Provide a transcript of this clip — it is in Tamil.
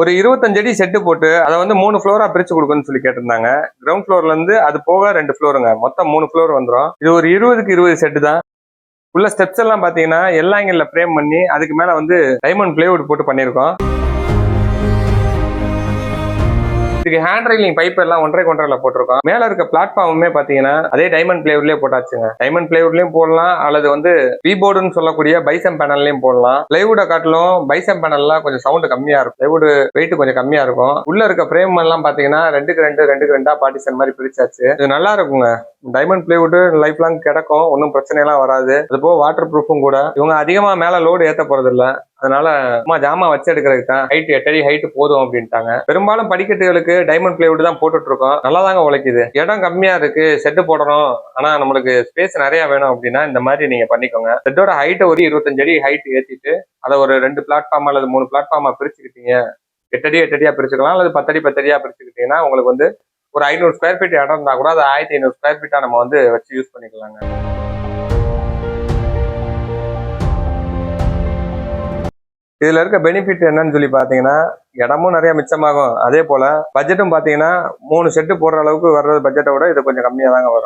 ஒரு 25 அடி செட்டு போட்டு அதை வந்து 3 ஃப்ளோரா பிரிச்சு கொடுக்குன்னு சொல்லி கேட்டிருந்தாங்க. கிரவுண்ட் ஃப்ளோர்ல இருந்து அது போக 2 ஃப்ளோருங்க, மொத்தம் 3 ஃப்ளோர் வந்துடும். இது ஒரு 20க்கு 20 செட்டு தான். உள்ள ஸ்டெப்ஸ் எல்லாம் பாத்தீங்கன்னா எல்லா ஆங்கிள் ஃப்ரேம் பண்ணி அதுக்கு மேல வந்து டைமண்ட் பிளேவுட் போட்டு பண்ணியிருக்கோம். இதுக்கு ஹேண்ட் ரைலிங் பைப் எல்லாம் 1.5 போட்டிருக்கோம். மேல இருக்க பிளாட்ஃபார்முமே பாத்தீங்கன்னா அதே டைமண்ட் பிளேவுட்லயே போட்டாச்சுங்க. டைமண்ட் பிளேவுட்லயும் போடலாம், அல்லது வந்து வீபோர்டுன்னு சொல்லக்கூடிய பைசம் பேனல்லையும் போடலாம். பிளைவுட காட்டிலும் பைசம் பேனல்லாம் கொஞ்சம் சவுண்ட் கம்மியா இருக்கும், பிளைவுட் வெயிட் கொஞ்சம் கம்மியா இருக்கும். உள்ள இருக்க ஃப்ரேம் எல்லாம் பாத்தீங்கன்னா 2x2 பார்ட்டிஷன் மாதிரி பிரிச்சாச்சு. இது நல்லா இருக்குங்க. டைமண்ட் பிளைவுட் லைஃப் லாங் கிடக்கும், ஒன்றும் பிரச்சனை எல்லாம் வராது. அது போக வாட்டர் ப்ரூஃபும் கூட. இவங்க அதிகமா மேல லோடு ஏத்த போறது இல்ல, அதனால சும்மா ஜாமா வச்சு எடுக்கிறதுக்கு தான். ஹைட் 8 அடி ஹைட் போதும் அப்படின்ட்டாங்க. பெரும்பாலும் படிக்கட்டுகளுக்கு டைமண்ட் பிளைவுட் தான் போட்டுட்டு இருக்கோம். நல்லா தாங்க உழைக்குது. இடம் கம்மியா இருக்கு, செட்டு போடணும், ஆனா நம்மளுக்கு ஸ்பேஸ் நிறைய வேணும் அப்படின்னா இந்த மாதிரி நீங்க பண்ணிக்கோங்க. செட்டோட ஹைட்டை ஒரு 25 அடி ஹைட் ஏற்றிட்டு அதை ஒரு 2 பிளாட்ஃபார்ம் அல்லது 3 பிளாட்ஃபார்மா பிரிச்சுக்கிட்டீங்க. 8 அடி 8 அடியா பிரிச்சுக்கலாம், அல்லது 10 அடி 10 அடியா பிரிச்சுக்கிட்டீங்கன்னா உங்களுக்கு வந்து ஒரு 500 ஸ்கொயர் ஃபீட் இடம் இருந்தா கூட அதை 1500 ஸ்கொயர் ஃபீட்டா நம்ம வந்து வச்சு யூஸ் பண்ணிக்கலாங்க. இதுல இருக்க பெனிஃபிட் என்னன்னு சொல்லி பாத்தீங்கன்னா இடமும் நிறைய மிச்சமாகும். அதே போல பட்ஜெட்டும் பாத்தீங்கன்னா 3 செட்டு போடுற அளவுக்கு வர்றது பட்ஜெட்டை விட இது கொஞ்சம் கம்மியா தாங்க வரும்.